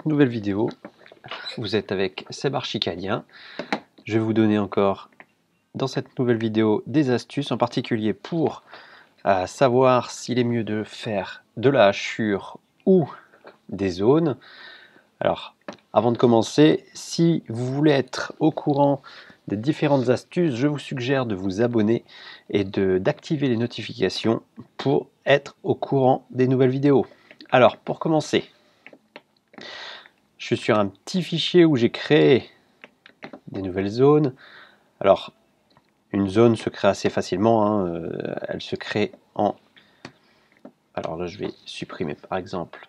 cette nouvelle vidéo, vous êtes avec Seb Archicadien. Je vais vous donner encore dans cette nouvelle vidéo des astuces, en particulier pour savoir s'il est mieux de faire de la hachure ou des zones. Alors, avant de commencer, si vous voulez être au courant des différentes astuces, je vous suggère de vous abonner et d'activer les notifications pour être au courant des nouvelles vidéos. Alors, pour commencer, je suis sur un petit fichier où j'ai créé des nouvelles zones. Alors, une zone se crée assez facilement, hein, elle se crée en... Alors là, je vais supprimer par exemple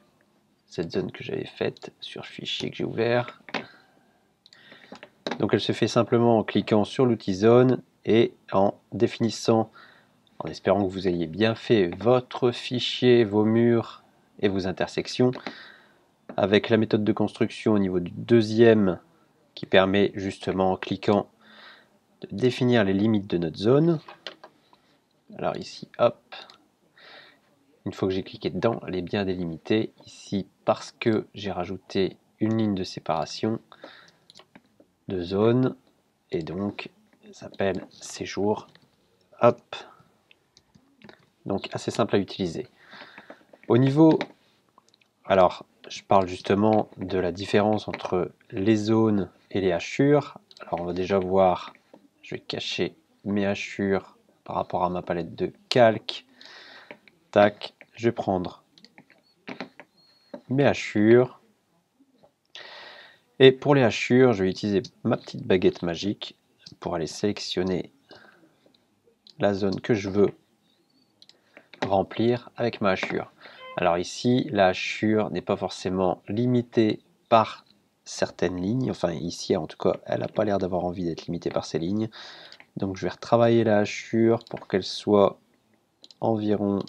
cette zone que j'avais faite sur le fichier que j'ai ouvert. Donc elle se fait simplement en cliquant sur l'outil zone et en définissant, en espérant que vous ayez bien fait votre fichier, vos murs et vos intersections, avec la méthode de construction au niveau du deuxième qui permet justement en cliquant de définir les limites de notre zone. Alors ici, hop, une fois que j'ai cliqué dedans, elle est bien délimitée. Ici, parce que j'ai rajouté une ligne de séparation de zone, et donc ça s'appelle séjour. Hop, donc assez simple à utiliser. Au niveau, alors je parle justement de la différence entre les zones et les hachures. Alors on va déjà voir, je vais cacher mes hachures par rapport à ma palette de calque. Tac, je vais prendre mes hachures. Et pour les hachures, je vais utiliser ma petite baguette magique pour aller sélectionner la zone que je veux remplir avec ma hachure. Alors ici, la hachure n'est pas forcément limitée par certaines lignes. Enfin ici, en tout cas, elle n'a pas l'air d'avoir envie d'être limitée par ces lignes. Donc je vais retravailler la hachure pour qu'elle soit environ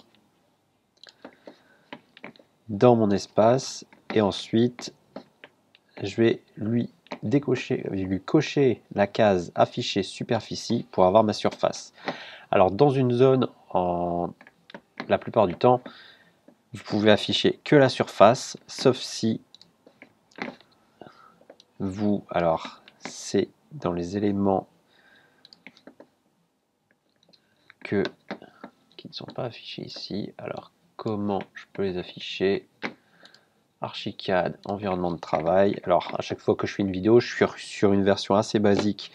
dans mon espace. Et ensuite, je vais lui cocher la case afficher superficie pour avoir ma surface. Alors dans une zone, la plupart du temps, vous pouvez afficher que la surface, sauf si vous, alors c'est dans les éléments qui ne sont pas affichés ici. Alors comment je peux les afficher? Archicad, environnement de travail. Alors à chaque fois que je fais une vidéo, je suis sur une version assez basique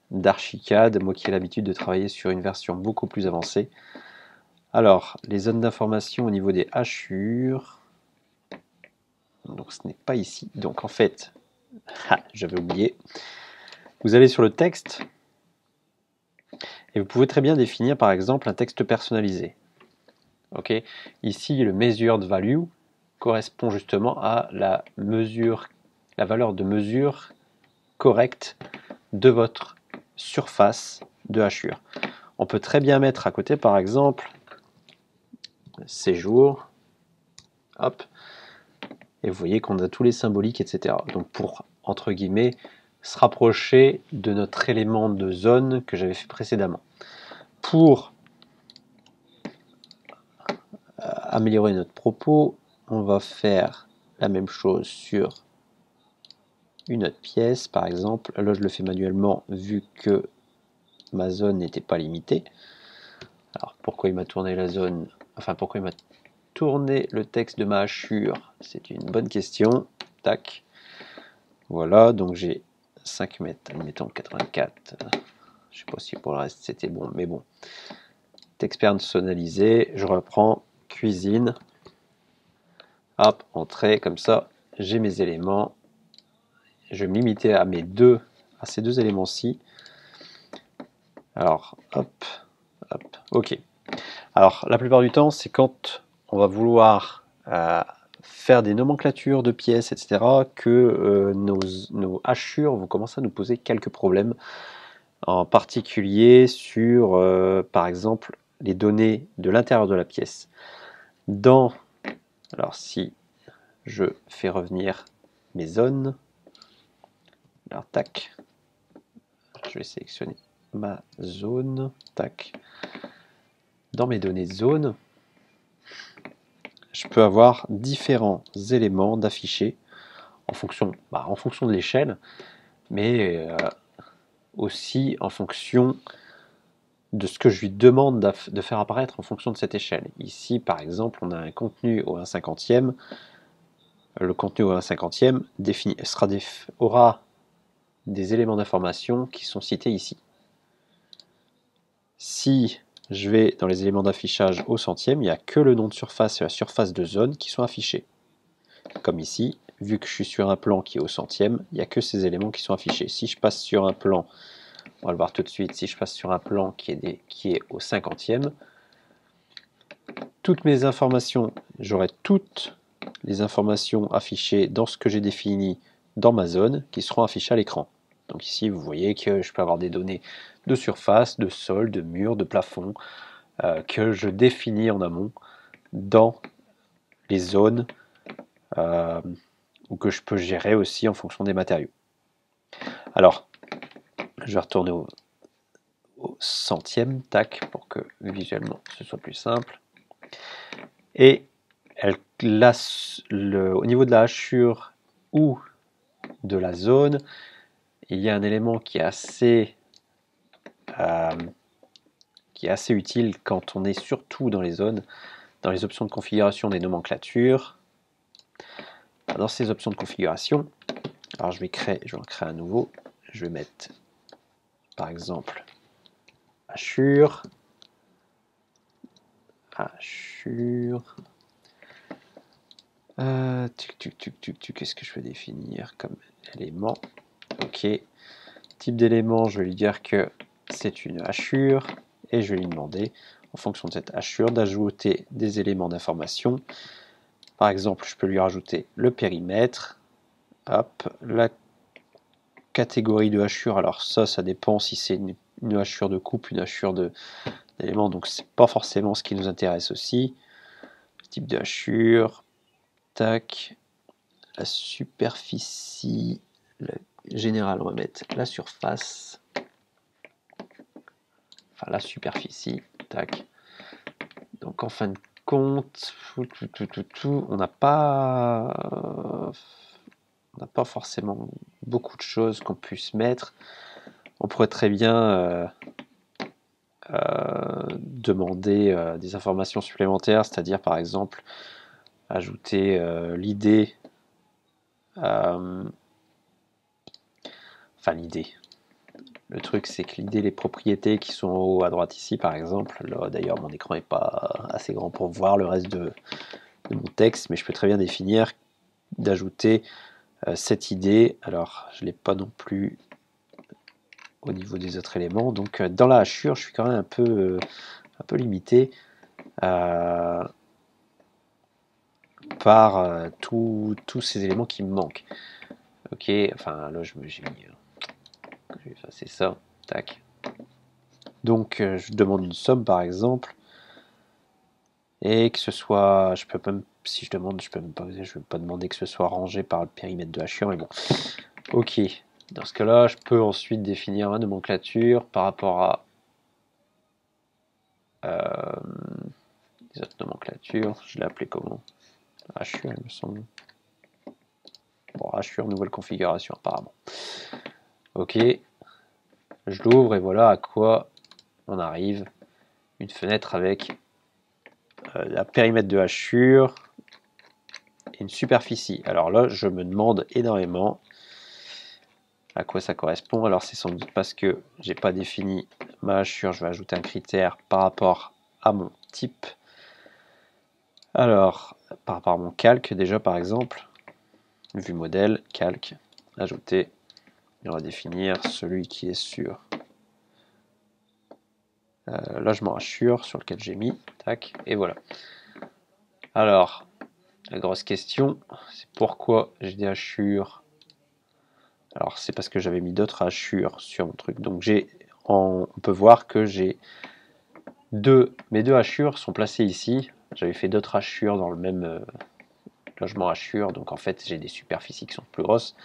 d'Archicad, moi qui ai l'habitude de travailler sur une version beaucoup plus avancée. Alors, les zones d'information au niveau des hachures, donc ce n'est pas ici. Donc en fait, j'avais oublié, vous allez sur le texte et vous pouvez très bien définir par exemple un texte personnalisé. Ok, ici le measured value correspond justement à la valeur de mesure correcte de votre surface de hachure. On peut très bien mettre à côté par exemple séjour, hop, et vous voyez qu'on a tous les symboliques, etc. Donc pour, entre guillemets, se rapprocher de notre élément de zone que j'avais fait précédemment. Pour améliorer notre propos, on va faire la même chose sur une autre pièce, par exemple. Là, je le fais manuellement vu que ma zone n'était pas limitée. Alors pourquoi il m'a tourné la zone, enfin pourquoi il m'a tourné le texte de ma hachure, c'est une bonne question. Tac, voilà, donc j'ai 5 mètres, admettons 84, je sais pas si pour le reste c'était bon, mais bon. Texte personnalisé, je reprends cuisine, hop, entrée, comme ça j'ai mes éléments, je vais me limiter à ces deux éléments-ci. Alors hop, hop, ok. Alors la plupart du temps c'est quand on va vouloir faire des nomenclatures de pièces, etc., que nos hachures vont commencer à nous poser quelques problèmes, en particulier sur, par exemple, les données de l'intérieur de la pièce. Alors si je fais revenir mes zones, alors tac, je vais sélectionner ma zone, tac, dans mes données zone, je peux avoir différents éléments d'afficher en fonction de l'échelle, mais aussi en fonction de ce que je lui demande de faire apparaître en fonction de cette échelle. Ici, par exemple, on a un contenu au 1/50e. Le contenu au 1/50e aura des éléments d'information qui sont cités ici. Si je vais dans les éléments d'affichage au centième, il n'y a que le nom de surface et la surface de zone qui sont affichés. Comme ici, vu que je suis sur un plan qui est au centième, il n'y a que ces éléments qui sont affichés. Si je passe sur un plan, on va le voir tout de suite, si je passe sur un plan qui est au 50e, toutes mes informations, j'aurai toutes les informations affichées dans ce que j'ai défini dans ma zone qui seront affichées à l'écran. Donc ici, vous voyez que je peux avoir des données de surface, de sol, de mur, de plafond, que je définis en amont dans les zones ou que je peux gérer aussi en fonction des matériaux. Alors, je vais retourner au centième, tac, pour que visuellement ce soit plus simple. Et au niveau de la hachure ou de la zone, il y a un élément qui est assez utile quand on est surtout dans les zones, dans les options de configuration des nomenclatures. Dans ces options de configuration, alors je vais en créer un nouveau. Je vais mettre par exemple hachure. Qu'est-ce que je peux définir comme élément? Ok. Type d'élément, je vais lui dire que c'est une hachure et je vais lui demander, en fonction de cette hachure, d'ajouter des éléments d'information. Par exemple, je peux lui rajouter le périmètre, hop, la catégorie de hachure. Alors ça dépend si c'est une hachure de coupe, une hachure d'éléments, donc c'est pas forcément ce qui nous intéresse aussi. Type de hachure, tac, la superficie, le général, on va mettre la surface, enfin la superficie, tac. Donc en fin de compte, on n'a pas forcément beaucoup de choses qu'on puisse mettre. On pourrait très bien demander des informations supplémentaires, c'est-à-dire par exemple ajouter l'idée, l'idée. Le truc, c'est que l'idée, les propriétés qui sont en haut à droite ici, par exemple, là d'ailleurs mon écran n'est pas assez grand pour voir le reste de mon texte, mais je peux très bien définir d'ajouter cette idée. Alors, je ne l'ai pas non plus au niveau des autres éléments, donc dans la hachure, je suis quand même un peu limité par tous ces éléments qui me manquent. Ok, enfin là j'ai mis, je vais effacer ça, tac. Donc je demande une somme par exemple, et que ce soit, je peux même, si je demande, je peux même pas, je vais pas demander que ce soit rangé par le périmètre de hachure, mais bon. Ok, dans ce cas-là, je peux ensuite définir une nomenclature par rapport à les autres nomenclatures. Je l'ai appelé comment? Hachure, il me semble. Bon, hachure, nouvelle configuration apparemment. Ok, je l'ouvre et voilà à quoi on arrive. Une fenêtre avec la périmètre de hachure et une superficie. Alors là, je me demande énormément à quoi ça correspond. Alors c'est sans doute parce que j'ai pas défini ma hachure. Je vais ajouter un critère par rapport à mon type. Alors, par rapport à mon calque, déjà par exemple, vue modèle, calque, ajouter. Et on va définir celui qui est sur logement hachure sur lequel j'ai mis, tac, et voilà. Alors, la grosse question, c'est pourquoi j'ai des hachures. Alors, c'est parce que j'avais mis d'autres hachures sur mon truc. Donc, on peut voir que j'ai mes deux hachures sont placées ici. J'avais fait d'autres hachures dans le même logement hachure. Donc, en fait, j'ai des superficies qui sont plus grosses.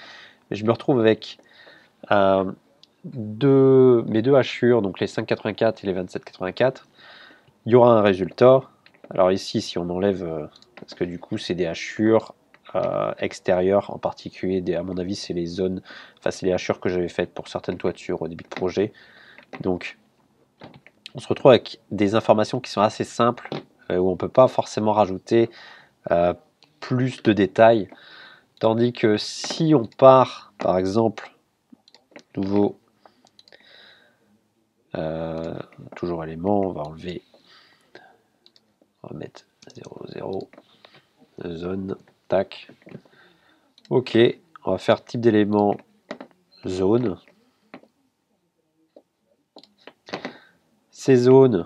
Mais je me retrouve avec mes deux hachures, donc les 5,84 et les 27,84. Il y aura un résultat. Alors ici, si on enlève, parce que du coup, c'est des hachures extérieures, en particulier, à mon avis, c'est les zones, enfin c'est les hachures que j'avais faites pour certaines toitures au début de projet. Donc, on se retrouve avec des informations qui sont assez simples, où on ne peut pas forcément rajouter plus de détails. Tandis que si on part, par exemple, nouveau, toujours élément, on va enlever, on va mettre 0, 0, zone, tac. Ok, on va faire type d'élément zone. Ces zones,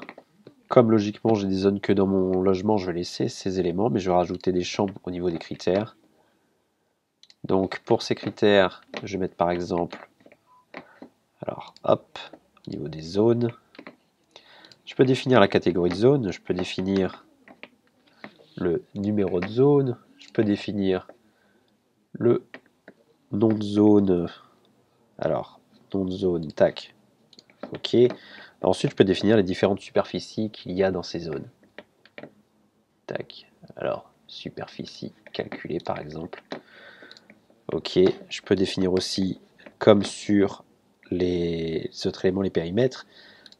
comme logiquement j'ai des zones que dans mon logement, je vais laisser ces éléments, mais je vais rajouter des champs au niveau des critères. Donc pour ces critères, je vais mettre par exemple, alors hop, au niveau des zones, je peux définir la catégorie de zone, je peux définir le numéro de zone, je peux définir le nom de zone, alors nom de zone, tac, ok. Ensuite je peux définir les différentes superficies qu'il y a dans ces zones. Tac, alors superficie calculée par exemple. Ok, je peux définir aussi, comme sur les autres éléments, les périmètres,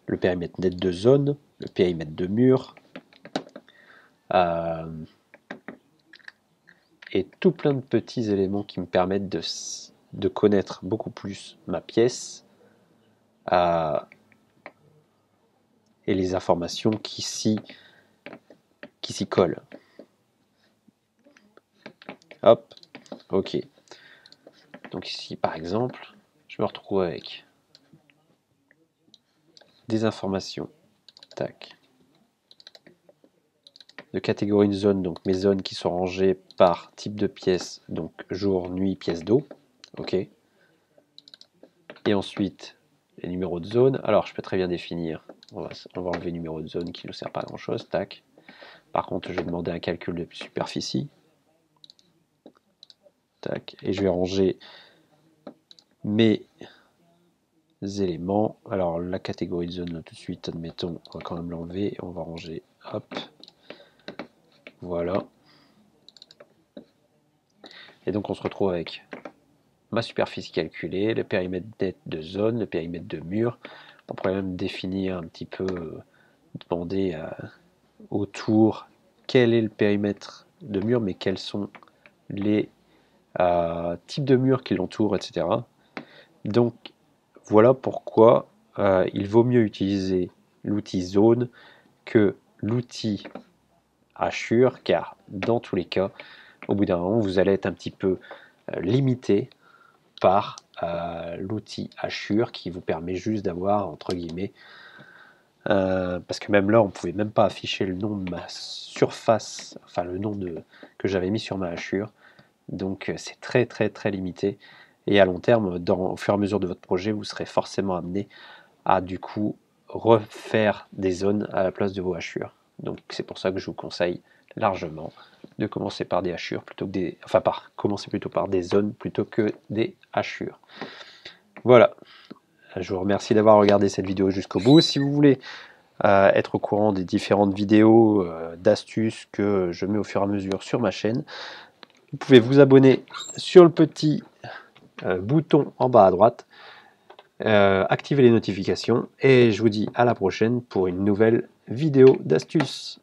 le périmètre net de zone, le périmètre de mur, et tout plein de petits éléments qui me permettent de connaître beaucoup plus ma pièce et les informations qui s'y collent. Hop, ok. Donc ici par exemple, je me retrouve avec des informations, tac, de catégorie de zone, donc mes zones qui sont rangées par type de pièce, donc jour, nuit, pièce d'eau, ok. Et ensuite, les numéros de zone, alors je peux très bien définir, on va enlever le numéro de zone qui ne nous sert pas à grand chose, tac. Par contre, je vais demander un calcul de superficie, tac, et je vais ranger mes éléments. Alors la catégorie de zone là, tout de suite, admettons, on va quand même l'enlever, on va ranger, hop, voilà. Et donc on se retrouve avec ma superficie calculée, le périmètre net de zone, le périmètre de mur. On pourrait même définir un petit peu, demander autour quel est le périmètre de mur, mais quels sont les types de murs qui l'entourent, etc. Donc voilà pourquoi il vaut mieux utiliser l'outil zone que l'outil hachure, car dans tous les cas, au bout d'un moment, vous allez être un petit peu limité par l'outil hachure qui vous permet juste d'avoir, entre guillemets, parce que même là, on ne pouvait même pas afficher le nom de ma surface, enfin le nom que j'avais mis sur ma hachure. Donc c'est très très très limité. Et à long terme, au fur et à mesure de votre projet, vous serez forcément amené à du coup refaire des zones à la place de vos hachures. Donc c'est pour ça que je vous conseille largement de commencer par des hachures plutôt que des, enfin commencer plutôt par des zones plutôt que des hachures. Voilà. Je vous remercie d'avoir regardé cette vidéo jusqu'au bout. Si vous voulez être au courant des différentes vidéos d'astuces que je mets au fur et à mesure sur ma chaîne, vous pouvez vous abonner sur le petit bouton en bas à droite, activer les notifications et je vous dis à la prochaine pour une nouvelle vidéo d'astuces.